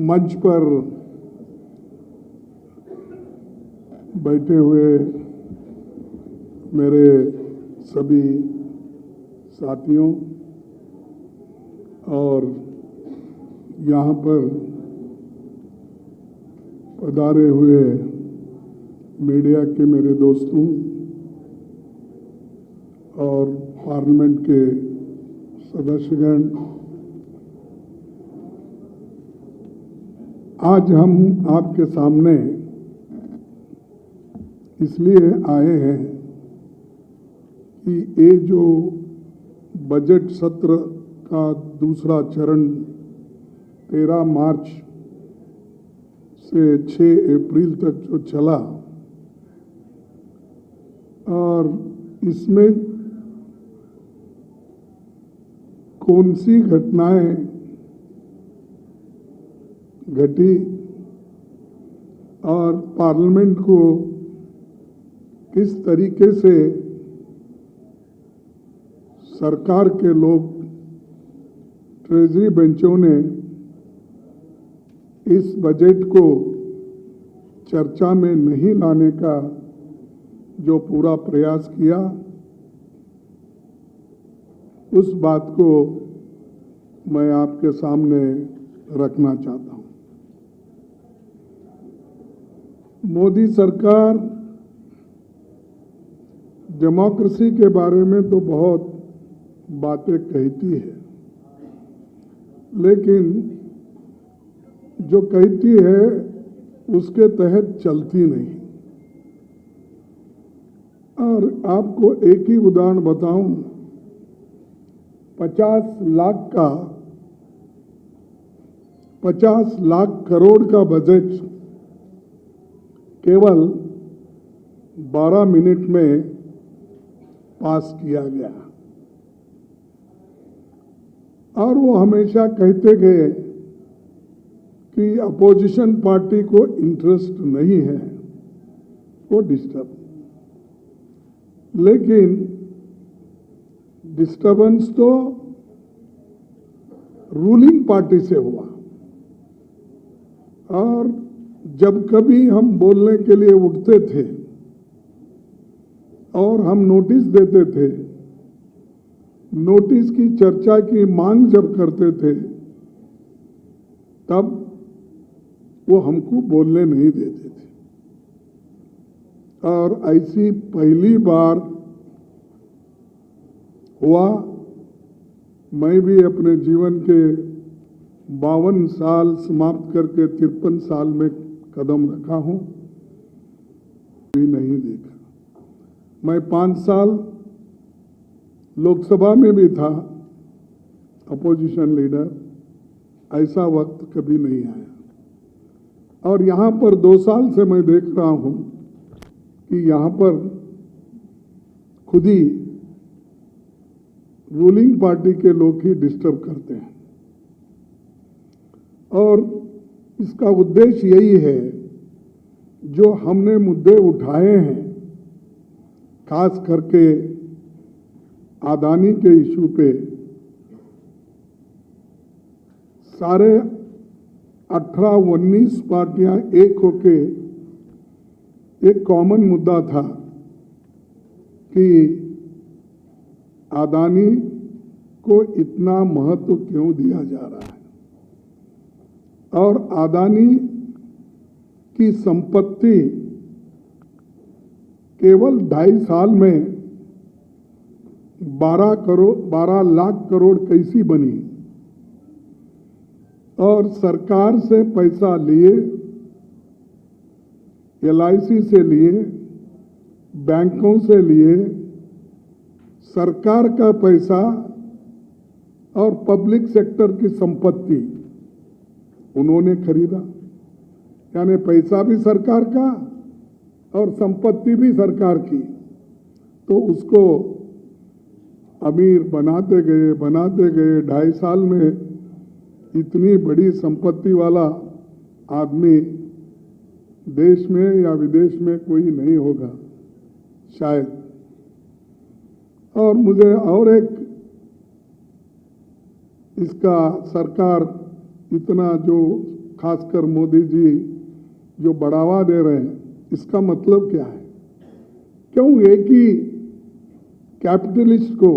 मंच पर बैठे हुए मेरे सभी साथियों और यहाँ पर पधारे हुए मीडिया के मेरे दोस्तों और पार्लियामेंट के सदस्यगण, आज हम आपके सामने इसलिए आए हैं कि ये जो बजट सत्र का दूसरा चरण 13 मार्च से 6 अप्रैल तक जो चला और इसमें कौन सी घटनाएं घटी और पार्लियामेंट को किस तरीके से सरकार के लोग ट्रेजरी बेंचों ने इस बजट को चर्चा में नहीं लाने का जो पूरा प्रयास किया, उस बात को मैं आपके सामने रखना चाहता हूं। मोदी सरकार डेमोक्रेसी के बारे में तो बहुत बातें कहती है, लेकिन जो कहती है उसके तहत चलती नहीं। और आपको एक ही उदाहरण बताऊं, 50 लाख करोड़ का बजट केवल 12 मिनट में पास किया गया और वो हमेशा कहते गए कि अपोजिशन पार्टी को इंटरेस्ट नहीं है, वो डिस्टर्ब, लेकिन डिस्टर्बेंस तो रूलिंग पार्टी से हुआ। और जब कभी हम बोलने के लिए उठते थे और हम नोटिस देते थे, नोटिस की चर्चा की मांग जब करते थे, तब वो हमको बोलने नहीं देते थे। और ऐसी पहली बार हुआ। मैं भी अपने जीवन के 52 साल समाप्त करके 53 साल में कदम रखा हूं, भी नहीं देखा। मैं 5 साल लोकसभा में भी था अपोजिशन लीडर, ऐसा वक्त कभी नहीं आया। और यहाँ पर 2 साल से मैं देख रहा हूँ कि यहाँ पर खुद ही रूलिंग पार्टी के लोग ही डिस्टर्ब करते हैं। और इसका उद्देश्य यही है, जो हमने मुद्दे उठाए हैं, खास करके अदानी के इशू पे, सारे 18-19 पार्टियां एक होके एक कॉमन मुद्दा था कि अदानी को इतना महत्व क्यों दिया जा रहा है और अदानी की संपत्ति केवल 2.5 साल में 12 लाख करोड़ कैसी बनी और सरकार से पैसा लिए, LIC से लिए, बैंकों से लिए, सरकार का पैसा और पब्लिक सेक्टर की संपत्ति उन्होंने खरीदा। यानी पैसा भी सरकार का और संपत्ति भी सरकार की। तो उसको अमीर बनाते गए 2.5 साल में इतनी बड़ी संपत्ति वाला आदमी देश में या विदेश में कोई नहीं होगा शायद। और मुझे और एक इसका सरकार इतना जो खासकर मोदी जी जो बढ़ावा दे रहे हैं, इसका मतलब क्या है? क्यों एक ही कैपिटलिस्ट को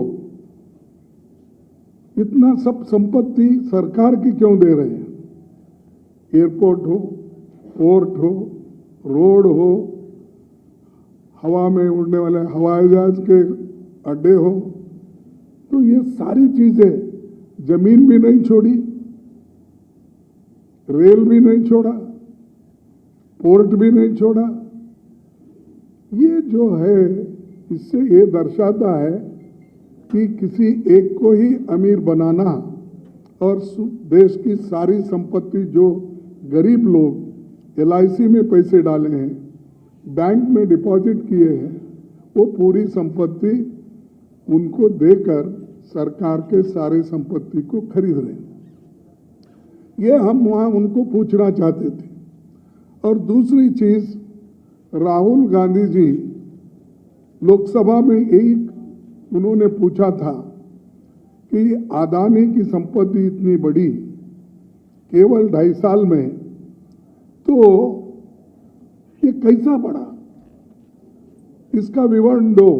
इतना सब संपत्ति सरकार की क्यों दे रहे हैं? एयरपोर्ट हो, पोर्ट हो, रोड हो, हवा में उड़ने वाले हवाई जहाज के अड्डे हो, तो ये सारी चीजें, जमीन भी नहीं छोड़ी, रेल भी नहीं छोड़ा, पोर्ट भी नहीं छोड़ा। ये जो है, इससे ये दर्शाता है कि किसी एक को ही अमीर बनाना और देश की सारी संपत्ति जो गरीब लोग LIC में पैसे डाले हैं, बैंक में डिपॉजिट किए हैं, वो पूरी संपत्ति उनको देकर सरकार के सारे संपत्ति को खरीद रहे हैं। ये हम वहां उनको पूछना चाहते थे। और दूसरी चीज, राहुल गांधी जी लोकसभा में यही उन्होंने पूछा था कि अदानी की संपत्ति इतनी बड़ी केवल 2.5 साल में, तो ये कैसा बढ़ा? इसका विवरण दो,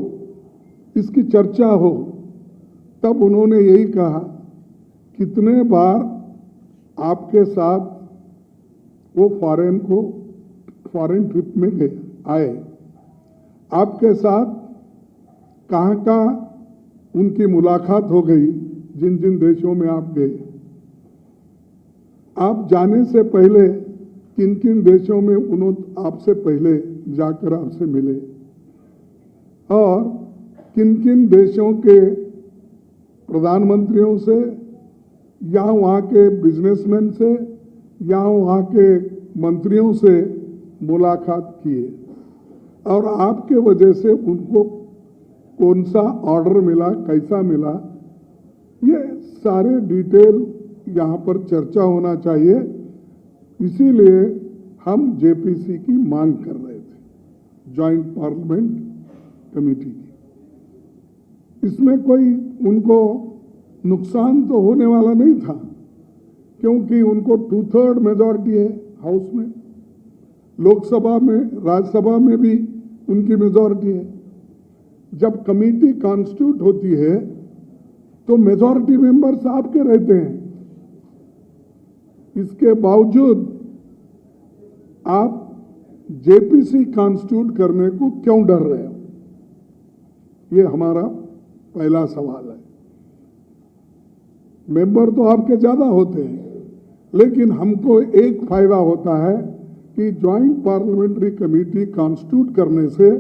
इसकी चर्चा हो। तब उन्होंने यही कहा, कितने बार आपके साथ वो फॉरेन ट्रिप में गए आए, आपके साथ कहाँ उनकी मुलाकात हो गई, जिन जिन देशों में आप गए, आप जाने से पहले किन किन देशों में उन्होंने आपसे पहले जाकर आपसे मिले, और किन किन देशों के प्रधानमंत्रियों से या वहाँ के बिजनेसमैन से या वहाँ के मंत्रियों से मुलाकात किए, और आपके वजह से उनको कौन सा ऑर्डर मिला, कैसा मिला, ये सारे डिटेल यहाँ पर चर्चा होना चाहिए। इसीलिए हम JPC की मांग कर रहे थे, जॉइंट पार्लियामेंट कमेटी की। इसमें कोई उनको नुकसान तो होने वाला नहीं था, क्योंकि उनको 2/3 मेजॉरिटी है हाउस में, लोकसभा में, राज्यसभा में भी उनकी मेजॉरिटी है। जब कमेटी कॉन्स्टिट्यूट होती है तो मेजॉरिटी मेंबर्स आपके रहते हैं, इसके बावजूद आप JPC कॉन्स्टिट्यूट करने को क्यों डर रहे हो? ये हमारा पहला सवाल है। मेंबर तो आपके ज्यादा होते हैं, लेकिन हमको एक फायदा होता है कि ज्वाइंट पार्लियामेंट्री कमेटी कॉन्स्टिट्यूट करने से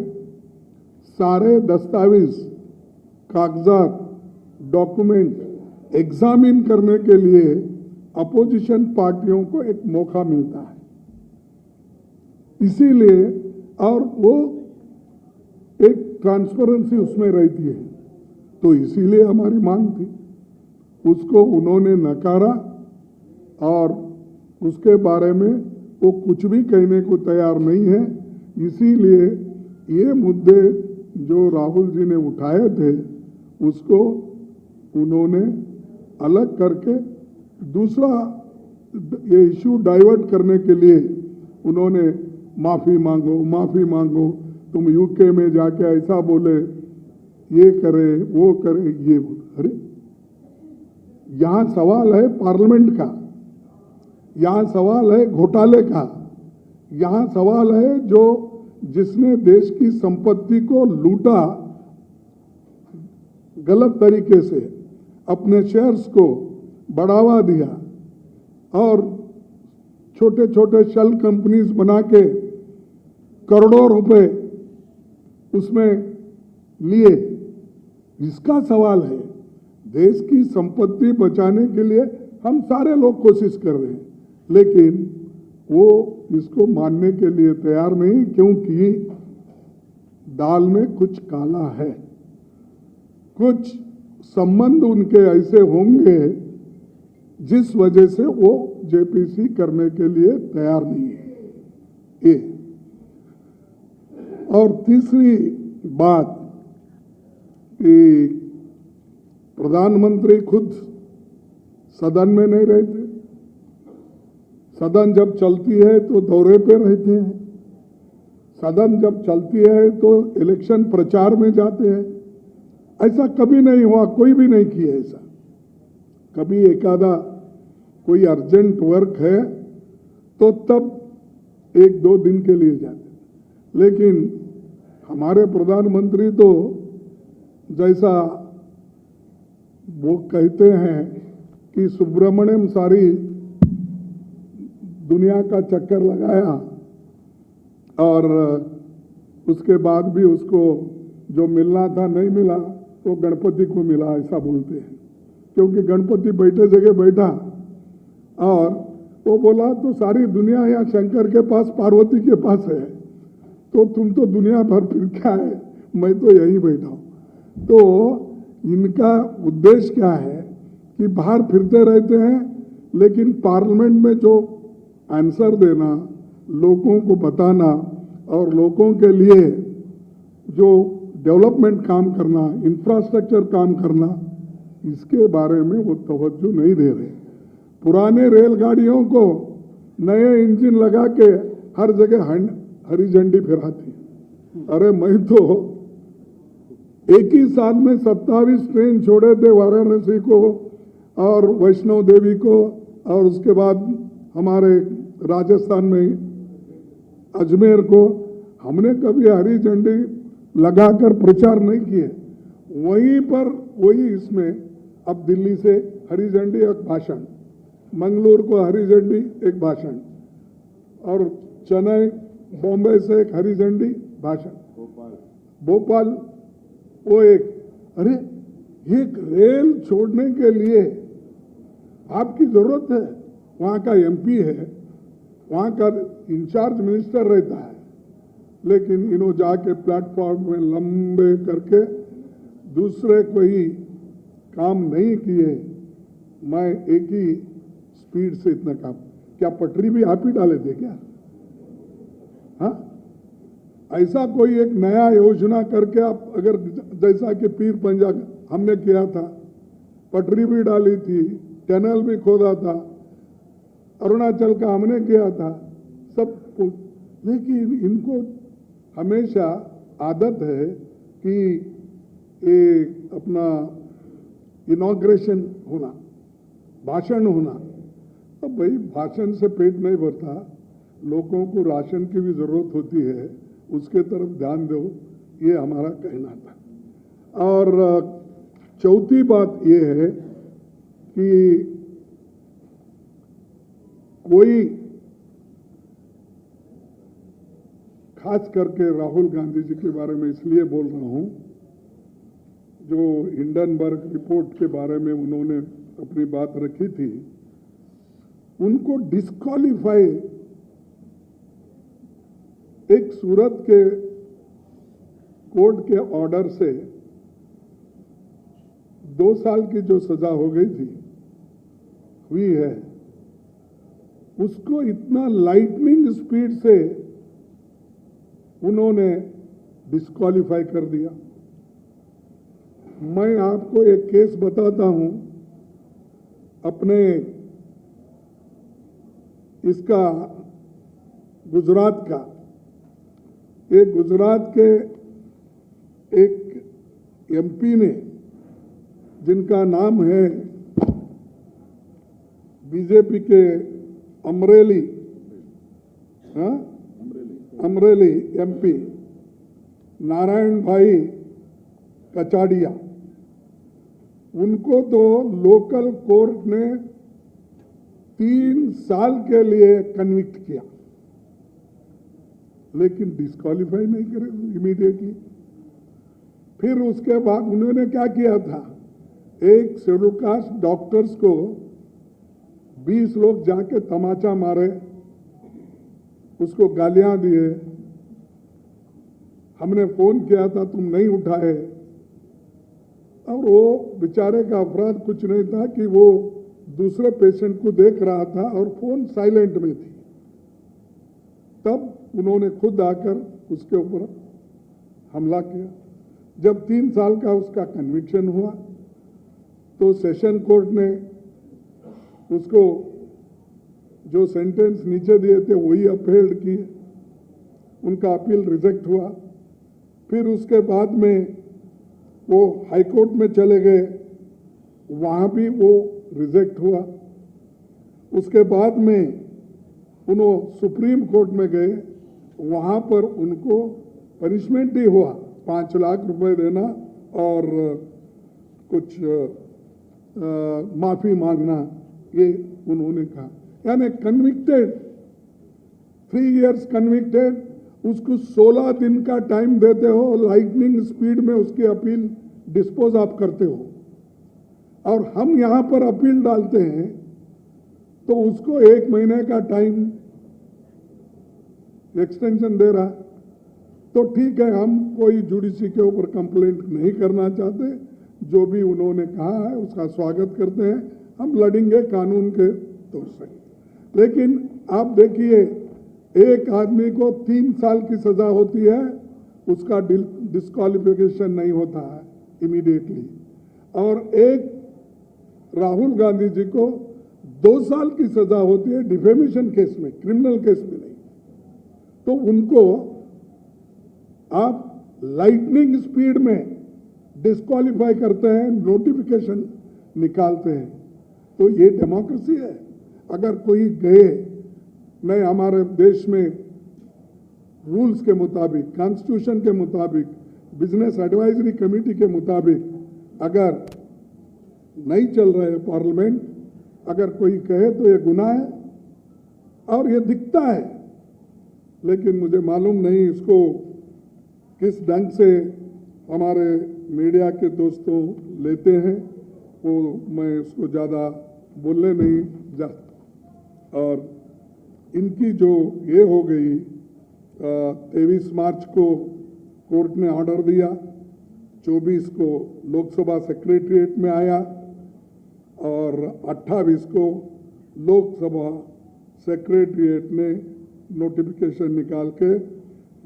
सारे दस्तावेज, कागजात, डॉक्यूमेंट एग्जामिन करने के लिए अपोजिशन पार्टियों को एक मौका मिलता है। इसीलिए, और वो एक ट्रांसपेरेंसी उसमें रहती है, तो इसीलिए हमारी मांग थी। उसको उन्होंने नकारा और उसके बारे में वो कुछ भी कहने को तैयार नहीं है। इसीलिए ये मुद्दे जो राहुल जी ने उठाए थे, उसको उन्होंने अलग करके दूसरा ये इश्यू डाइवर्ट करने के लिए उन्होंने माफी मांगो, तुम यूके में जाके ऐसा बोले, ये करे, वो करे, ये बोले। अरे यहां सवाल है पार्लियामेंट का, यहां सवाल है घोटाले का, यहां सवाल है जो जिसने देश की संपत्ति को लूटा गलत तरीके से, अपने शेयर्स को बढ़ावा दिया और छोटे छोटे शेल कंपनीज बना के करोड़ों रुपए उसमें लिए, इसका सवाल है। देश की संपत्ति बचाने के लिए हम सारे लोग कोशिश कर रहे हैं, लेकिन वो इसको मानने के लिए तैयार नहीं, क्योंकि दाल में कुछ काला है। कुछ संबंध उनके ऐसे होंगे जिस वजह से वो JPC करने के लिए तैयार नहीं है। ये और तीसरी बात कि प्रधानमंत्री खुद सदन में नहीं रहते, सदन जब चलती है तो दौरे पे रहते हैं, सदन जब चलती है तो इलेक्शन प्रचार में जाते हैं। ऐसा कभी नहीं हुआ, कोई भी नहीं किया ऐसा। कभी एकादा कोई अर्जेंट वर्क है तो तब एक दो दिन के लिए जाते, लेकिन हमारे प्रधानमंत्री तो जैसा वो कहते हैं कि सुब्रमण्यम सारी दुनिया का चक्कर लगाया और उसके बाद भी उसको जो मिलना था नहीं मिला, तो गणपति को मिला, ऐसा बोलते हैं। क्योंकि गणपति बैठे जगह बैठा और वो बोला तो सारी दुनिया यहाँ शंकर के पास, पार्वती के पास है, तो तुम तो दुनिया भर फिर क्या है, मैं तो यहीं बैठा हूं। तो इनका उद्देश्य क्या है कि बाहर फिरते रहते हैं, लेकिन पार्लियामेंट में जो आंसर देना, लोगों को बताना और लोगों के लिए जो डेवलपमेंट काम करना, इंफ्रास्ट्रक्चर काम करना, इसके बारे में वो तवज्जो नहीं दे रहे। पुराने रेलगाड़ियों को नए इंजन लगा के हर जगह हरी झंडी फहराती। अरे मैं तो एक ही साल में 27 ट्रेन छोड़े थे, वाराणसी को और वैष्णो देवी को, और उसके बाद हमारे राजस्थान में अजमेर को। हमने कभी हरी झंडी लगाकर प्रचार नहीं किए। वहीं पर वही इसमें अब दिल्ली से हरी झंडी एक भाषण, मंगलूर को हरी झंडी एक भाषण, और चेन्नई बॉम्बे से एक हरी झंडी भाषण, भोपाल वो एक। अरे एक रेल छोड़ने के लिए आपकी जरूरत है, वहां का एमपी है, वहां का इंचार्ज मिनिस्टर रहता है, लेकिन इन्हों जाके प्लेटफॉर्म में लंबे करके दूसरे कोई काम नहीं किए। मैं एक ही स्पीड से इतना काम, क्या पटरी भी आप ही डाले थे क्या? हाँ, ऐसा कोई एक नया योजना करके आप अगर, जैसा कि पीर पंजाब हमने किया था, पटरी भी डाली थी, टनल भी खोदा था, अरुणाचल का हमने किया था, सब कुछ। लेकिन इनको हमेशा आदत है कि ये अपना इनॉग्रेशन होना, भाषण होना। तो भाई भाषण से पेट नहीं भरता, लोगों को राशन की भी जरूरत होती है, उसके तरफ ध्यान दो, ये हमारा कहना था। और चौथी बात ये है कि कोई खास करके राहुल गांधी जी के बारे में इसलिए बोल रहा हूं, जो हिंडनबर्ग रिपोर्ट के बारे में उन्होंने अपनी बात रखी थी, उनको डिस्क्वालीफाई एक सूरत के कोर्ट के ऑर्डर से 2 साल की जो सजा हो गई थी, हुई है, उसको इतना लाइटनिंग स्पीड से उन्होंने डिस्क्वालीफाई कर दिया। मैं आपको एक केस बताता हूं अपने इसका गुजरात का। एक गुजरात के एक एमपी ने, जिनका नाम है बीजेपी के अमरेली, हाँ, अमरेली एमपी नारायण भाई कचाड़िया, उनको तो लोकल कोर्ट ने 3 साल के लिए कन्विक्ट किया, लेकिन डिस्क्वालीफाई नहीं करे इमीडिएटली। फिर उसके बाद उन्होंने क्या किया था, एक शेड्यूल कास्ट डॉक्टर्स को 20 लोग जाके तमाचा मारे, उसको गालियां दिए, हमने फोन किया था तुम नहीं उठाए, और वो बेचारे का अपराध कुछ नहीं था कि वो दूसरे पेशेंट को देख रहा था और फोन साइलेंट में थी। तब उन्होंने खुद आकर उसके ऊपर हमला किया। जब 3 साल का उसका कन्विक्शन हुआ तो सेशन कोर्ट ने उसको जो सेंटेंस नीचे दिए थे वही अपहेल्ड किए, उनका अपील रिजेक्ट हुआ। फिर उसके बाद में वो हाई कोर्ट में चले गए, वहां भी वो रिजेक्ट हुआ। उसके बाद में उन्होंने सुप्रीम कोर्ट में गए, वहां पर उनको पनिशमेंट ही हुआ, 5 लाख रुपए देना और कुछ माफी मांगना, ये उन्होंने कहा। यानी कन्विक्टेड, 3 इयर्स कन्विक्टेड, उसको 16 दिन का टाइम देते हो, लाइटनिंग स्पीड में उसकी अपील डिस्पोज आप करते हो, और हम यहां पर अपील डालते हैं तो उसको 1 महीने का टाइम एक्सटेंशन दे रहा है। तो ठीक है, हम कोई जुडिशरी के ऊपर कंप्लेंट नहीं करना चाहते, जो भी उन्होंने कहा है उसका स्वागत करते हैं, हम लड़ेंगे कानून के तौर से। लेकिन आप देखिए, एक आदमी को 3 साल की सजा होती है, उसका डिस्क्वालिफिकेशन नहीं होता है इमीडिएटली, और एक राहुल गांधी जी को 2 साल की सजा होती है डिफेमेशन केस में, क्रिमिनल केस में नहीं। तो उनको आप लाइटनिंग स्पीड में डिस्क्वालीफाई करते हैं, नोटिफिकेशन निकालते हैं। तो ये डेमोक्रेसी है? अगर कोई गए नहीं, हमारे देश में रूल्स के मुताबिक, कॉन्स्टिट्यूशन के मुताबिक, बिजनेस एडवाइजरी कमेटी के मुताबिक अगर नहीं चल रहे पार्लियामेंट, अगर कोई कहे तो ये गुनाह है, और ये दिखता है। लेकिन मुझे मालूम नहीं इसको किस ढंग से हमारे मीडिया के दोस्तों लेते हैं, वो मैं उसको ज़्यादा बोलने नहीं जाता। और इनकी जो ये हो गई, 23 मार्च को कोर्ट ने ऑर्डर दिया, 24 को लोकसभा सेक्रेटरिएट में आया, और 28 को लोकसभा सेक्रेटरिएट ने नोटिफिकेशन निकाल के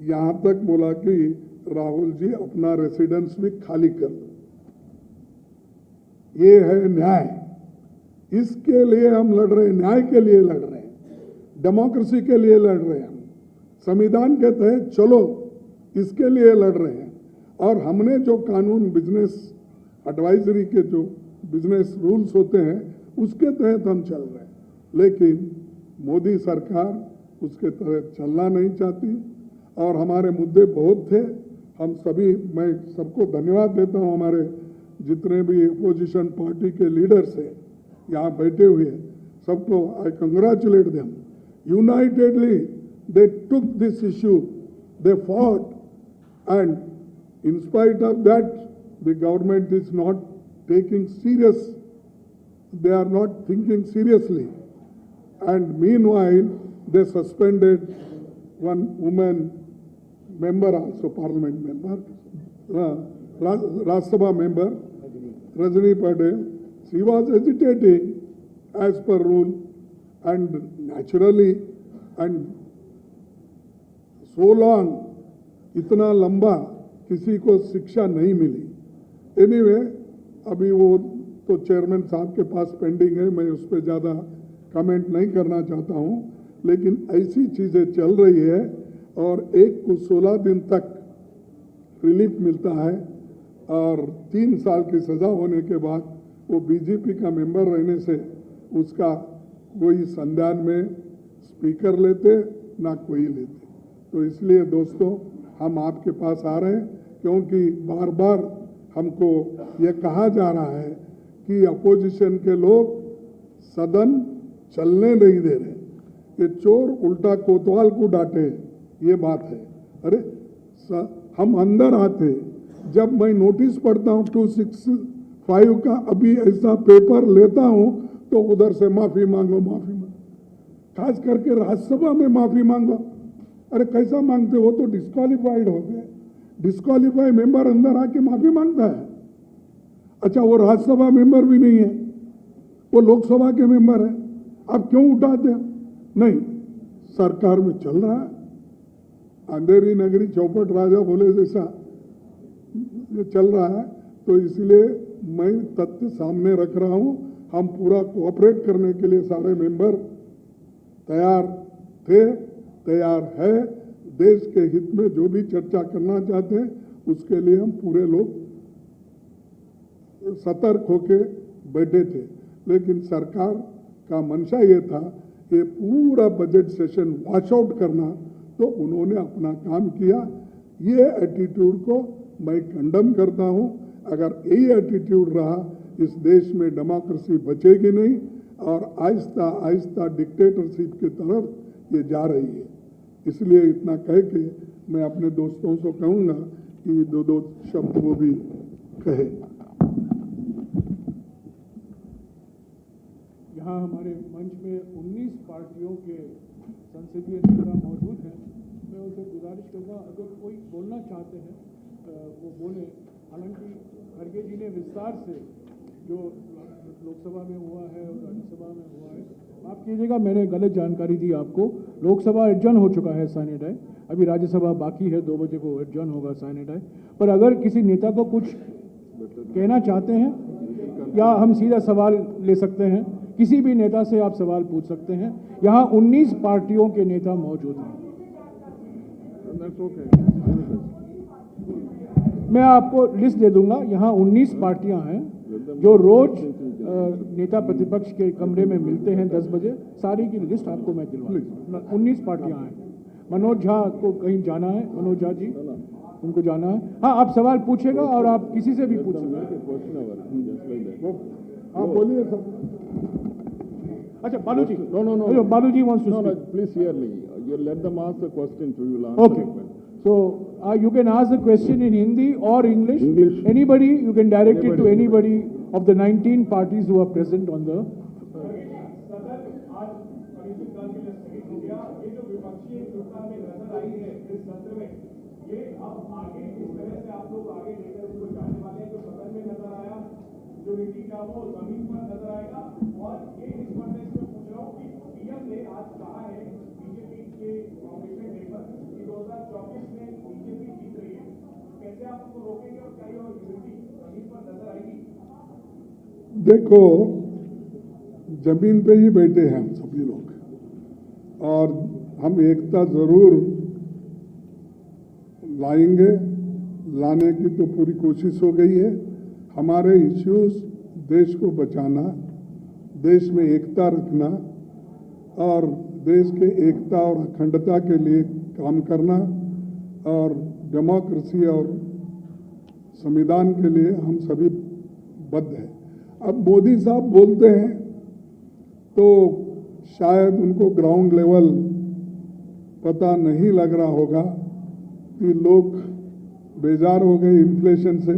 यहां तक बोला कि राहुल जी अपना रेसिडेंस भी खाली कर लो। ये है न्याय, इसके लिए हम लड़ रहे हैं, न्याय के लिए लड़ रहे हैं, डेमोक्रेसी के लिए लड़ रहे हैं, हम संविधान के तहत चलो इसके लिए लड़ रहे हैं। और हमने जो कानून, बिजनेस एडवाइजरी के जो बिजनेस रूल्स होते हैं उसके तहत हम चल रहे हैं, लेकिन मोदी सरकार उसके तहत चलना नहीं चाहती। और हमारे मुद्दे बहुत थे, हम सभी, मैं सबको धन्यवाद देता हूं, हमारे जितने भी अपोजिशन पार्टी के लीडर्स हैं यहाँ बैठे हुए, सबको आई congratulate them. Unitedly they took this issue, they fought, and in spite of that the government is not taking serious, they are not thinking seriously, and meanwhile they suspended one woman member, also parliament member, Rajya Sabha member Rajni Patel. She was agitating as per rule, and naturally, and so long, इतना लंबा किसी को शिक्षा नहीं मिली। Anyway, अभी वो तो chairman साहब के पास पेंडिंग है, मैं उस पर ज़्यादा कमेंट नहीं करना चाहता हूँ, लेकिन ऐसी चीज़ें चल रही है, और एक को 16 दिन तक रिलीफ मिलता है, और 3 साल की सज़ा होने के बाद वो बीजेपी का मेंबर रहने से उसका कोई संज्ञान में स्पीकर लेते ना कोई लेते। तो इसलिए दोस्तों, हम आपके पास आ रहे हैं, क्योंकि बार बार हमको ये कहा जा रहा है कि अपोजिशन के लोग सदन चलने नहीं दे रहे, ये चोर उल्टा कोतवाल को डांटे, ये बात है। अरे हम अंदर आते, जब मैं नोटिस पढ़ता हूँ 265 का, अभी ऐसा पेपर लेता हूँ तो उधर से माफी मांगो, माफी मांगो, खास करके राज्यसभा में माफी मांगो। अरे कैसा मांगते हो? तो डिस्क्वालीफाइड हो गए, डिस्क्वालीफाइड मेंबर अंदर आके माफी मांगता है। अच्छा, वो राज्यसभा मेंबर भी नहीं है, वो लोकसभा के मेंबर है, आप क्यों उठाते हो? नहीं, सरकार में चल रहा है, अंधेरी नगरी चौपट राजा बोले जैसा ये चल रहा है। तो इसलिए मैं तथ्य सामने रख रहा हूं, हम पूरा कोऑपरेट करने के लिए सारे मेंबर तैयार थे, तैयार है। देश के हित में जो भी चर्चा करना चाहते हैं उसके लिए हम पूरे लोग सतर्क होके बैठे थे। लेकिन सरकार का मंशा ये था कि पूरा बजट सेशन वॉश आउट करना, तो उन्होंने अपना काम किया। ये एटीट्यूड को मैं कंडम करता हूं। अगर यही एटीट्यूड रहा, इस देश में डेमोक्रेसी बचेगी नहीं और आहिस्ता आहिस्ता डिक्टेटरशिप की तरफ ये जा रही है। इसलिए इतना कह के मैं अपने दोस्तों से कहूंगा कि दो शब्द वो भी कहे। यहाँ हमारे मंच में 19 पार्टियों के संसदीय नेता मौजूद हैं। मैं उनसे गुजारिश करूँगा, अगर कोई बोलना चाहते हैं वो बोले। हालांकि खड़गे जी ने विस्तार से जो लोकसभा में हुआ है और राज्यसभा में हुआ है, माफ कीजिएगा मैंने गलत जानकारी दी आपको। लोकसभा एडजर्न हो चुका है साइने टाइम, अभी राज्यसभा बाकी है, 2 बजे को एडजर्न होगा साइने टाइम। पर अगर किसी नेता को कुछ कहना चाहते हैं या हम सीधा सवाल ले सकते हैं, किसी भी नेता से आप सवाल पूछ सकते हैं। यहाँ 19 पार्टियों के नेता मौजूद हैं। मैं आपको लिस्ट दे दूंगा। यहाँ 19 पार्टियां हैं जो रोज नेता प्रतिपक्ष के कमरे में मिलते हैं 10 बजे। सारी की लिस्ट आपको मैं दिलवा। 19 पार्टियां हैं। मनोज झा को कहीं जाना है, मनोज झा जी उनको जाना है। हाँ, आप सवाल पूछेगा और आप किसी से भी पूछ सकते हैं। आप बोलिए सर। अच्छा, बालू जी। No. बालू जी wants to No, speak. please hear me. You let them ask the question to you. Okay. So you can ask the question in Hindi or English. English. Anybody, you can direct it to anybody of the 19 parties who are present on the. जो नीति का वो जमीन पर नजर आएगा। और ये इस कॉन्टेक्स्ट में पूछ रहा हूँ कि पीएम ने आज कहा है बीजेपी के फाउंडेशन डे पर कि 2024 में बीजेपी जीत रही है। कैसे आप उसको रोकेंगे और क्या ये यूनिटी जमीन पर नजर आएगी? देखो, जमीन पे ही बैठे हैं हम सभी लोग और हम एकता जरूर लाएंगे। लाने की तो पूरी कोशिश हो गई है। हमारे इश्यूज देश को बचाना, देश में एकता रखना और देश के एकता और अखंडता के लिए काम करना और डेमोक्रेसी और संविधान के लिए हम सभी बद्ध हैं। अब मोदी साहब बोलते हैं तो शायद उनको ग्राउंड लेवल पता नहीं लग रहा होगा कि लोग बेजार हो गए इन्फ्लेशन से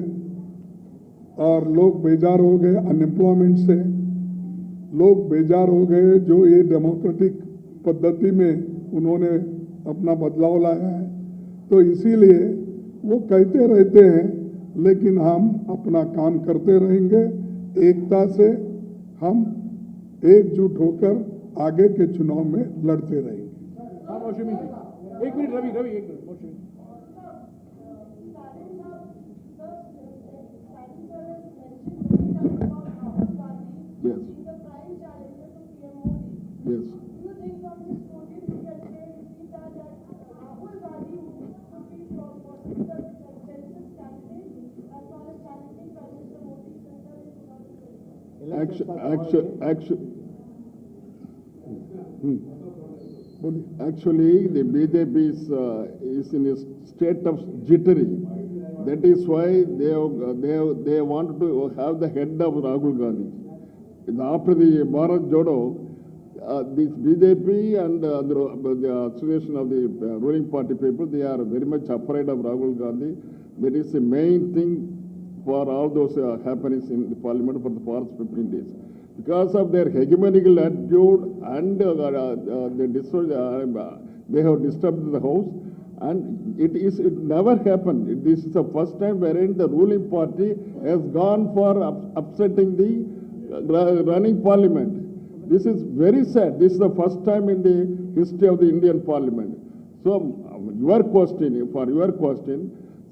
और लोग बेजार हो गए अनएम्प्लॉयमेंट से, लोग बेजार हो गए जो ये डेमोक्रेटिक पद्धति में उन्होंने अपना बदलाव लाया है। तो इसीलिए वो कहते रहते हैं, लेकिन हम अपना काम करते रहेंगे। एकता से हम एकजुट होकर आगे के चुनाव में लड़ते रहेंगे। एक मिनट रवि, एक minute. Yes. Yes. Actually, the BJP is in a state of jittery. That is why they want to have the head of Rahul Gandhi. After the Bharat Jodo, this BJP and the association of the ruling party people, they are very much afraid of Rahul Gandhi. That is the main thing for all those happenings in the parliament for the past 15 days. Because of their hegemonical attitude and they have disturbed the house, and it never happened. This is the first time wherein the ruling party has gone for upsetting the running parliament. This is very sad. This is the first time in the history of the Indian parliament. So your question,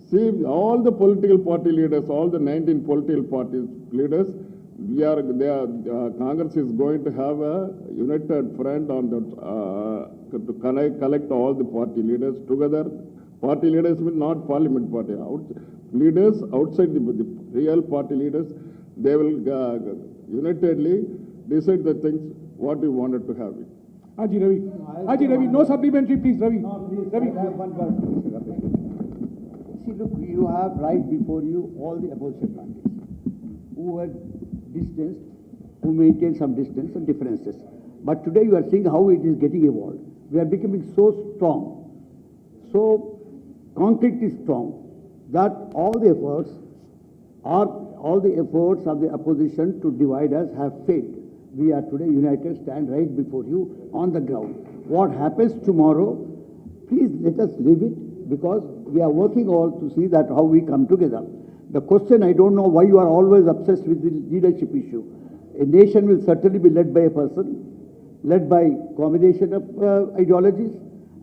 see all the political party leaders, all the 19 political party leaders, Congress is going to have a united front on the, to collect all the party leaders together. Party leaders mean not parliament party, leaders outside the real party leaders, they will unitedly decide the things what we wanted to have it. Haji Ravi. Haji Ravi, no supplementary, please, Ravi. Ravi. I have one word, Mr. Ramesh. See, look, you have right before you all the opposition parties who were distanced, who maintain some distance and differences. But today you are seeing how it is getting evolved. We are becoming so strong, so concretely strong, that all the efforts of the opposition to divide us have failed. We are today united, stand right before you on the ground. What happens tomorrow, please let us leave it, because we are working all to see that how we come together. The question, I don't know why you are always obsessed with the leadership issue. A nation will certainly be led by a person, led by combination of ideologies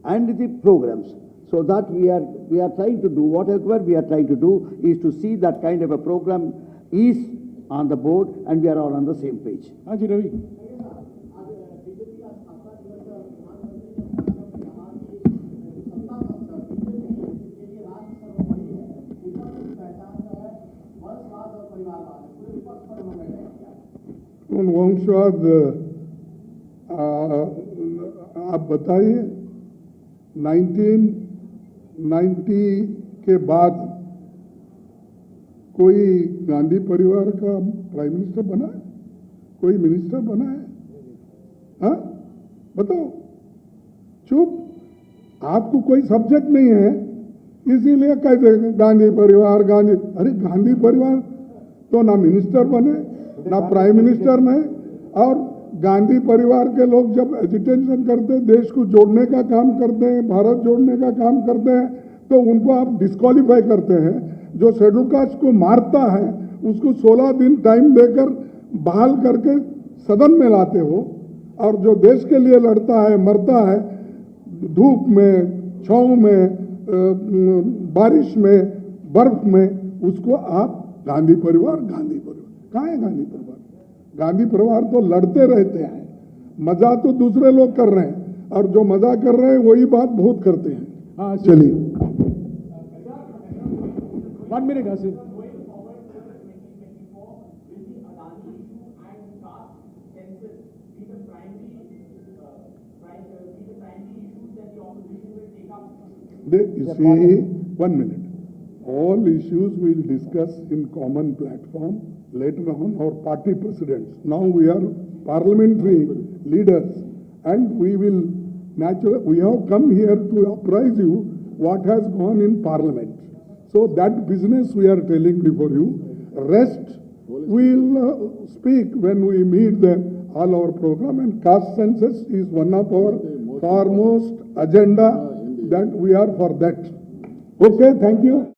and the programs. So that we are trying to do, whatever we are trying to do is to see that kind of a program is on the board and we are all on the same page. Haji Ravi. वंशवाद आप बताइए 1990 के बाद कोई गांधी परिवार का prime minister बना है, कोई मिनिस्टर बना है? हाँ, बताओ। चुप, आपको कोई सब्जेक्ट नहीं है, इसीलिए कहते हैं गांधी परिवार, गांधी। अरे गांधी परिवार तो ना मिनिस्टर बने, ना प्राइम मिनिस्टर ने, और गांधी परिवार के लोग जब एजिटेशन करते, देश को जोड़ने का काम करते हैं, भारत जोड़ने का काम करते हैं, तो उनको आप डिस्क्वालीफाई करते हैं। जो शेड्यूल कास्ट को मारता है उसको 16 दिन टाइम देकर बहाल करके सदन में लाते हो, और जो देश के लिए लड़ता है, मरता है, धूप में, छांव में, बारिश में, बर्फ में, उसको आप गांधी परिवार, गांधी परिवार। कहाँ है गांधी परिवार? गांधी परिवार तो लड़ते रहते हैं, मजा तो दूसरे लोग कर रहे हैं, और जो मजा कर रहे हैं वही बात बहुत करते हैं। हाँ, चलिए 1 minute, Hasan. You see, 1 minute. All issues we'll discuss in common platform later on, our party presidents. Now we are parliamentary leaders, and we will we have come here to apprise you what has gone in parliament. So that business we are telling before you. Rest we'll speak when we meet all our program, and caste census is one of our foremost agenda, that we are for that. Okay, thank you.